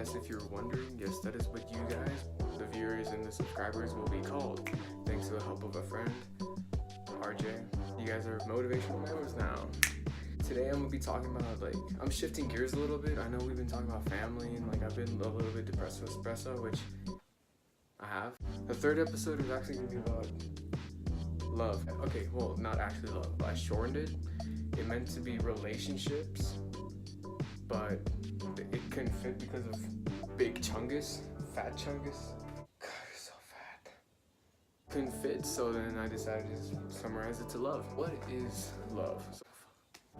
course, if you're wondering, yes, that is what you guys, the viewers and the subscribers, will be called. Thanks to the help of a friend, RJ. You guys are motivational members now. Today I'm gonna be talking about, like, I'm shifting gears a little bit. I know we've been talking about family and like I've been a little bit depressed with espresso, which I have. The third episode is actually gonna be about love. Okay, well, not actually love, but I shortened it. It meant to be relationships, but it couldn't fit because of big chungus, fat chungus. God, you're so fat. Couldn't fit, so then I decided to summarize it to love. What is love?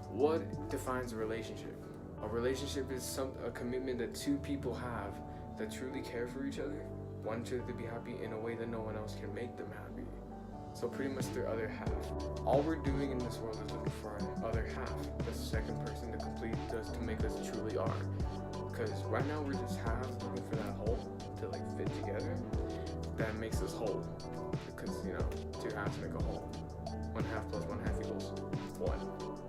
What defines a relationship? A relationship is a commitment that two people have that truly care for each other, want each other to be happy in a way that no one else can make them happy. So pretty much their other half. All we're doing in this world is looking for our other half, the second person to complete us, to make us truly are. Because right now we're just halves looking for that whole to like fit together. That makes us whole. Because, you know, two halves make a whole. 1/2 plus 1/2 equals 1.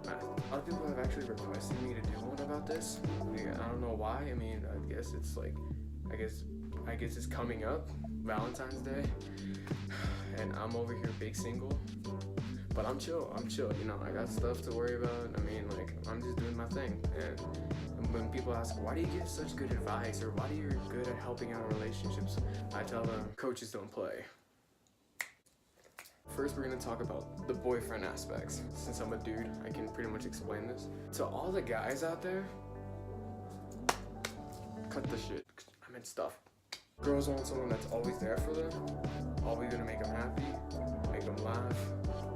Math. A lot of people have actually requested me to do one about this. I don't know why. I mean, I guess it's like, I guess it's coming up, Valentine's Day, and I'm over here big single, but I'm chill, you know, I got stuff to worry about. I mean, like, I'm just doing my thing. And when people ask, why do you give such good advice, or why do you good at helping out relationships, I tell them, coaches don't play. First, we're gonna talk about the boyfriend aspects. Since I'm a dude, I can pretty much explain this. To all the guys out there, cut the shit. I meant stuff. Girls want someone that's always there for them, always gonna make them happy, make them laugh,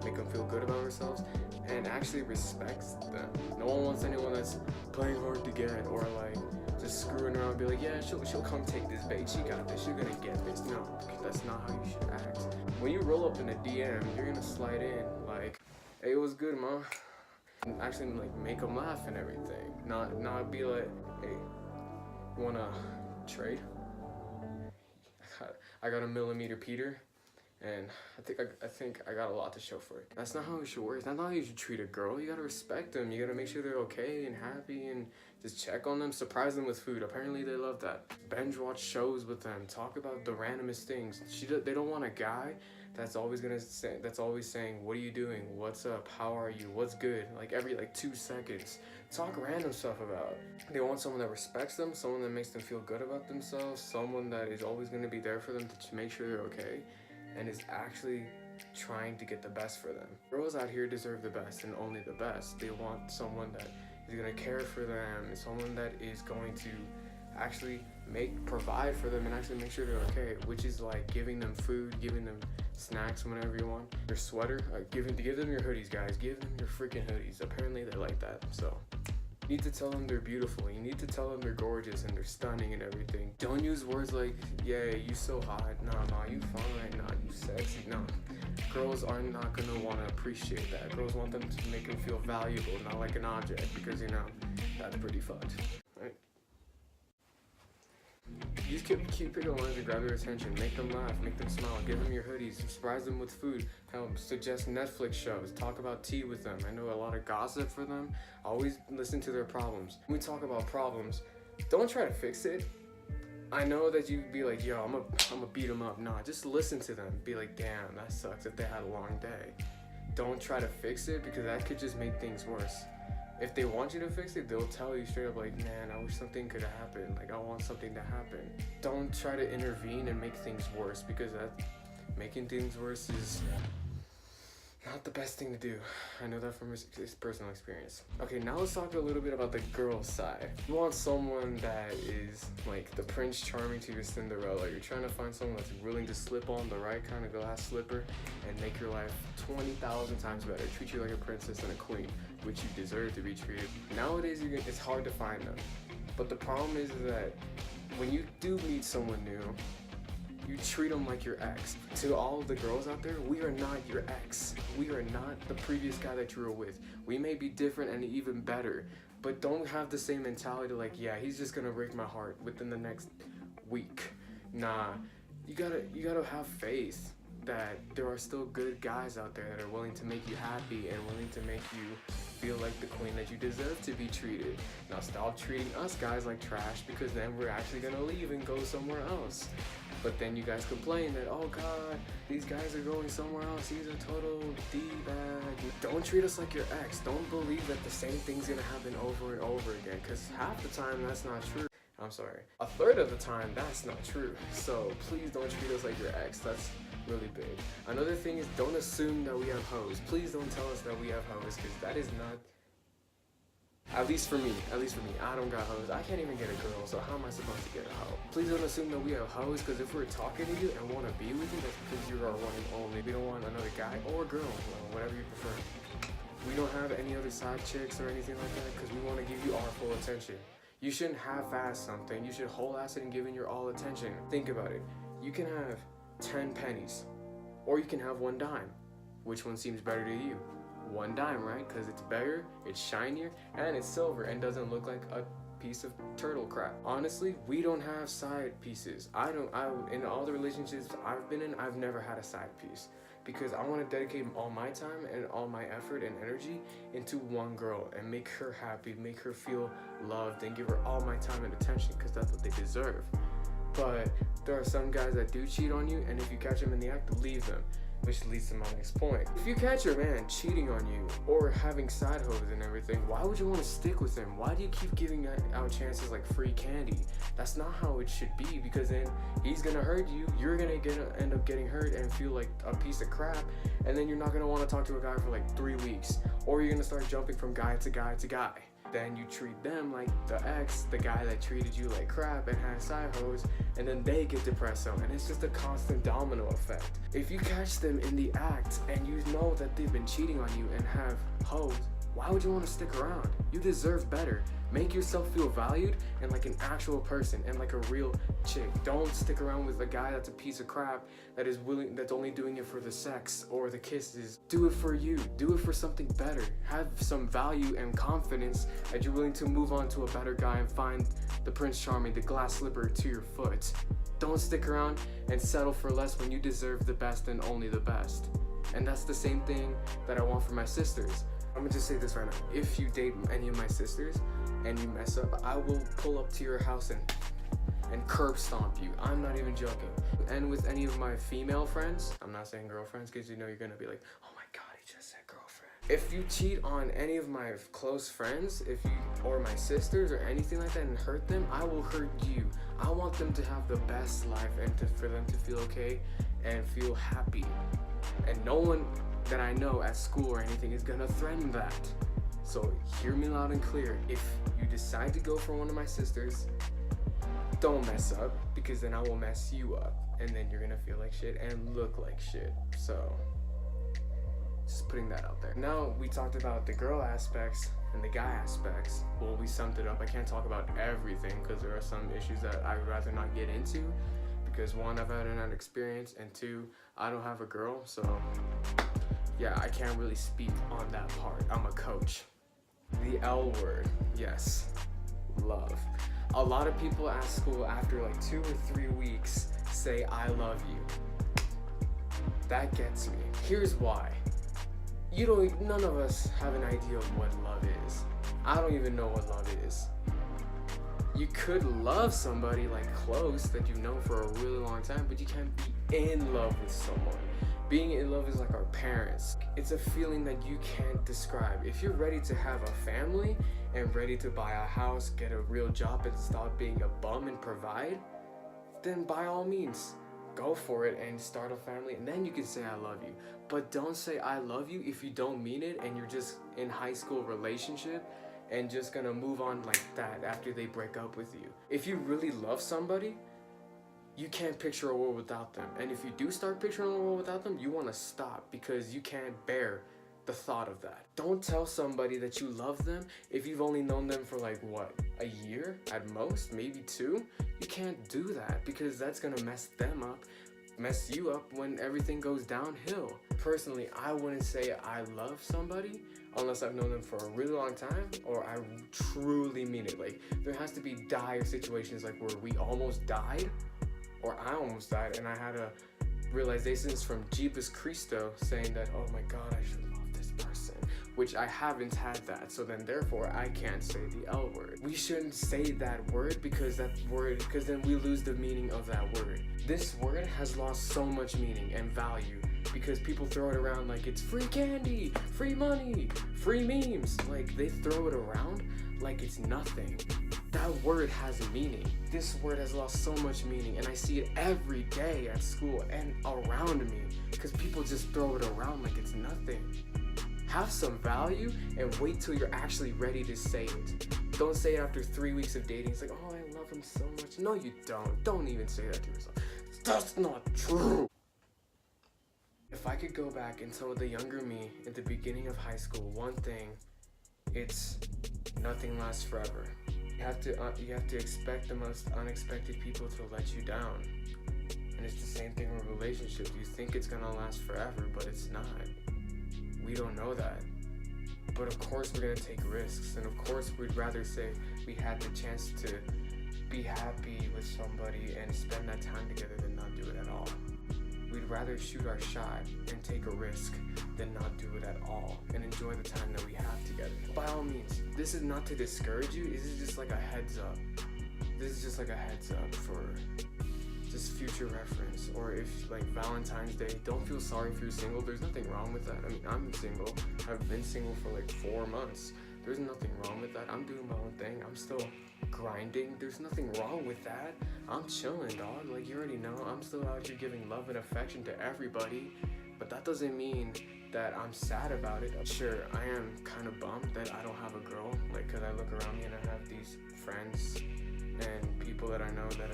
make them feel good about themselves, and actually respects them. No one wants anyone that's playing hard to get, or like just screwing around and be like, yeah, she'll come take this bait, she got this, she's gonna get this. No, that's not how you should act. When you roll up in a DM, you're gonna slide in like, hey, what's good, ma? And actually like make them laugh and everything. Not be like, hey, you wanna trade? I got a millimeter Peter, and I think I got a lot to show for it. That's not how it should work. That's not how you should treat a girl. You gotta respect them. You gotta make sure they're okay and happy, and just check on them, surprise them with food. Apparently they love that. Binge watch shows with them. Talk about the randomest things. They don't want a guy that's always saying, what are you doing? What's up? How are you? What's good? Like every 2 seconds. Talk random stuff about. They want someone that respects them, someone that makes them feel good about themselves, someone that is always going to be there for them to make sure they're okay, and is actually trying to get the best for them. Girls out here deserve the best and only the best. They want someone that is going to care for them, and someone that is going to actually provide for them and actually make sure they're okay, which is like giving them food, giving them snacks whenever you want, your sweater, give them your hoodies, guys, give them your freaking hoodies. Apparently they like that. So you need to tell them they're beautiful, you need to tell them they're gorgeous and they're stunning and everything. Don't use words like, yeah, you so hot, nah, you fine, nah, you sexy. No, girls are not gonna want to appreciate that. Girls want them to make them feel valuable, not like an object, because, you know, that's pretty fucked, right? Use cute pickup lines to grab their attention, make them laugh, make them smile, give them your hoodies, surprise them with food, suggest Netflix shows, talk about tea with them. I know a lot of gossip for them. Always listen to their problems. When we talk about problems, don't try to fix it. I know that you'd be like, yo, I'm gonna beat them up. Nah, just listen to them. Be like, damn, that sucks if they had a long day. Don't try to fix it, because that could just make things worse. If they want you to fix it, they'll tell you straight up like, man, I wish something could happen. Like, I want something to happen. Don't try to intervene and make things worse, because making things worse is not the best thing to do. I know that from personal experience. Okay, now let's talk a little bit about the girl side. You want someone that is like the Prince Charming to your Cinderella. You're trying to find someone that's willing to slip on the right kind of glass slipper and make your life 20,000 times better. Treat you like a princess and a queen, which you deserve to be treated. Nowadays, it's hard to find them. But the problem is that when you do meet someone new, you treat them like your ex. To all of the girls out there, we are not your ex. We are not the previous guy that you were with. We may be different and even better, but don't have the same mentality like, yeah, he's just gonna break my heart within the next week. Nah, you gotta have faith. that there are still good guys out there that are willing to make you happy and willing to make you feel like the queen that you deserve to be treated. Now stop treating us guys like trash, because then we're actually gonna leave and go somewhere else. But then you guys complain that, oh god, these guys are going somewhere else, he's a total D-bag. Don't treat us like your ex. Don't believe that the same thing's gonna happen over and over again, because half the time that's not true. I'm sorry, a third of the time that's not true. So please don't treat us like your ex. That's really big. Another thing is, don't assume that we have hoes. Please don't tell us that we have hoes, because that is not, at least for me, I don't got hoes. I can't even get a girl, so how am I supposed to get a hoe? Please don't assume that we have hoes, because if we're talking to you and want to be with you, that's because you're our one and only. We don't want another guy or girl, well, whatever you prefer. We don't have any other side chicks or anything like that, because we want to give you our full attention. You shouldn't half-ass something. You should whole-ass it and give it your all attention. Think about it. You can have 10 pennies, or you can have 1 dime. Which one seems better to you? 1 dime, right? Because it's better, it's shinier, and it's silver and doesn't look like a piece of turtle crap. Honestly, we don't have side pieces. In all the relationships I've been in, I've never had a side piece, because I want to dedicate all my time and all my effort and energy into one girl and make her happy, make her feel loved, and give her all my time and attention, because that's what they deserve. But there are some guys that do cheat on you, and if you catch them in the act, leave them. Which leads to my next point. If you catch your man cheating on you or having side hoes and everything, why would you want to stick with him? Why do you keep giving out chances like free candy? That's not how it should be, because then he's gonna hurt you, you're gonna end up getting hurt and feel like a piece of crap, and then you're not gonna want to talk to a guy for like 3 weeks, or you're gonna start jumping from guy to guy to guy. Then you treat them like the ex, the guy that treated you like crap and had side hoes, and then they get depressed out, and it's just a constant domino effect. If you catch them in the act and you know that they've been cheating on you and have hoes, why would you want to stick around? You deserve better. Make yourself feel valued and like an actual person and like a real chick. Don't stick around with a guy that's a piece of crap that's only doing it for the sex or the kisses. Do it for you. Do it for something better. Have some value and confidence that you're willing to move on to a better guy and find the Prince Charming, the glass slipper to your foot. Don't stick around and settle for less when you deserve the best and only the best. And that's the same thing that I want for my sisters. I'm gonna just say this right now. If you date any of my sisters and you mess up, I will pull up to your house and curb stomp you. I'm not even joking. And with any of my female friends, I'm not saying girlfriends, because you know you're gonna be like, oh my god, he just said girlfriend. If you cheat on any of my close friends, or my sisters or anything like that and hurt them, I will hurt you. I want them to have the best life and for them to feel okay and feel happy. And no one that I know at school or anything is gonna threaten that. So hear me loud and clear. If you decide to go for one of my sisters, don't mess up, because then I will mess you up, and then you're gonna feel like shit and look like shit. So just putting that out there. Now we talked about the girl aspects and the guy aspects. Well, we summed it up. I can't talk about everything, because there are some issues that I would rather not get into, because 1, I've had an experience, and 2, I don't have a girl, so yeah, I can't really speak on that part. I'm a coach. The L word, yes, love. A lot of people at school after like 2 or 3 weeks say, I love you. That gets me. Here's why. None of us have an idea of what love is. I don't even know what love is. You could love somebody like close that you know for a really long time, but you can't be in love with someone. Being in love is like our parents. It's a feeling that you can't describe. If you're ready to have a family and ready to buy a house, get a real job, and stop being a bum and provide, then by all means, go for it and start a family, and then you can say I love you. But don't say I love you if you don't mean it and you're just in high school relationship and just gonna move on like that after they break up with you. If you really love somebody, you can't picture a world without them. And if you do start picturing a world without them, you want to stop, because you can't bear the thought of that. Don't tell somebody that you love them if you've only known them for like what, a year at most, maybe 2. You can't do that, because that's gonna mess them up, mess you up when everything goes downhill. Personally, I wouldn't say I love somebody unless I've known them for a really long time, or I truly mean it. Like, there has to be dire situations like where we almost died, or I almost died and I had to realizations from Jeepus Christo saying that, oh my God, I should love this person, which I haven't had that, so then therefore I can't say the L word. We shouldn't say that word because then we lose the meaning of that word. This word has lost so much meaning and value because people throw it around like it's free candy, free money, free memes. Like, they throw it around like it's nothing. That word has a meaning. This word has lost so much meaning, and I see it every day at school and around me because people just throw it around like it's nothing. Have some value and wait till you're actually ready to say it. Don't say it after 3 weeks of dating. It's like, oh, I love him so much. No, you don't. Don't even say that to yourself. That's not true. If I could go back and tell the younger me at the beginning of high school one thing, it's nothing lasts forever. You have to expect the most unexpected people to let you down. And it's the same thing with relationships. You think it's gonna last forever, but it's not. We don't know that. But of course we're gonna take risks, and of course we'd rather say we had the chance to be happy with somebody and spend that time together than not do it at all. We'd rather shoot our shot and take a risk than not do it at all and enjoy the time that we have together. By all means, this is not to discourage you, this is just like a heads up. This is just like a heads up for just future reference. Or if, like, Valentine's Day, don't feel sorry if you're single. There's nothing wrong with that. I mean, I'm single. I've been single for like 4 months. There's nothing wrong with that. I'm doing my own thing. I'm still grinding. There's nothing wrong with that. I'm chilling, dog. Like, you already know, I'm still out here giving love and affection to everybody. But that doesn't mean that I'm sad about it. Sure, I am kind of bummed that I don't have a girl. Like, cause I look around me and I have these friends and people that I know that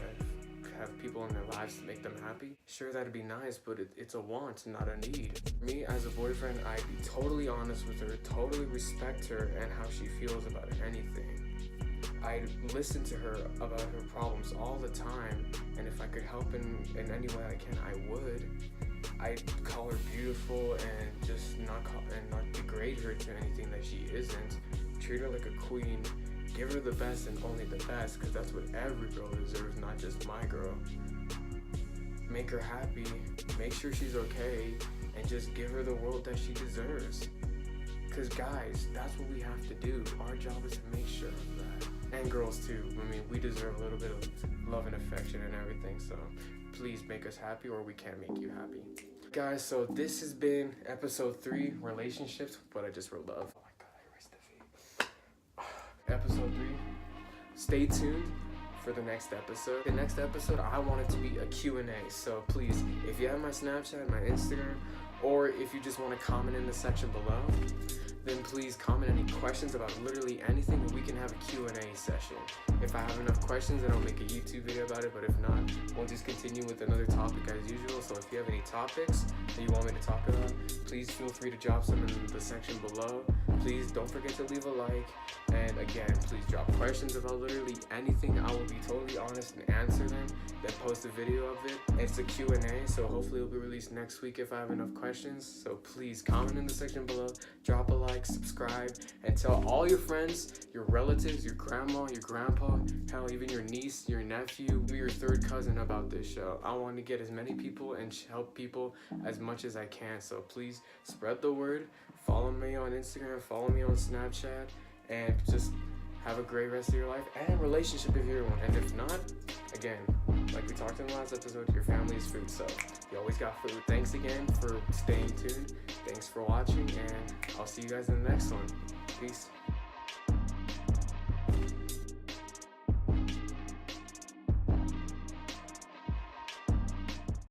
have people in their lives to make them happy. Sure, that'd be nice, but it's a want, not a need. Me, as a boyfriend, I'd be totally honest with her, totally respect her and how she feels about anything. I'd listen to her about her problems all the time, and if I could help in any way I can, I would. I'd call her beautiful and just not degrade her to anything that she isn't. Treat her like a queen. Give her the best and only the best, because that's what every girl deserves, not just my girl. Make her happy, make sure she's okay, and just give her the world that she deserves. Because guys, that's what we have to do. Our job is to make sure of that. And girls too. I mean, we deserve a little bit of love and affection and everything, so please make us happy or we can't make you happy. Guys, so this has been episode 3, relationships, but I just wrote love. Oh my God, I erased the feed. Episode 3. Stay tuned for the next episode. The next episode, I want it to be a Q&A. So please, if you have my Snapchat, my Instagram, or if you just want to comment in the section below, then please comment any questions about literally anything, and we can have a Q&A session. If I have enough questions, then I'll make a YouTube video about it, but if not, we'll just continue with another topic as usual. So if you have any topics that you want me to talk about, please feel free to drop some in the section below. Please don't forget to leave a like, and again, please drop questions about literally anything. I will be totally honest and answer them, then post a video of it. It's a Q&A, so hopefully it'll be released next week if I have enough questions. So please comment in the section below, drop a like, subscribe, and tell all your friends, your relatives, your grandma, your grandpa, hell, even your niece, your nephew, your third cousin about this show. I want to get as many people and help people as much as I can, so please spread the word. Follow me on Instagram, follow me on Snapchat, and just have a great rest of your life and relationship if you're one. And if not, again, like we talked in the last episode, your family is food, so you always got food. Thanks again for staying tuned. Thanks for watching, and I'll see you guys in the next one. Peace.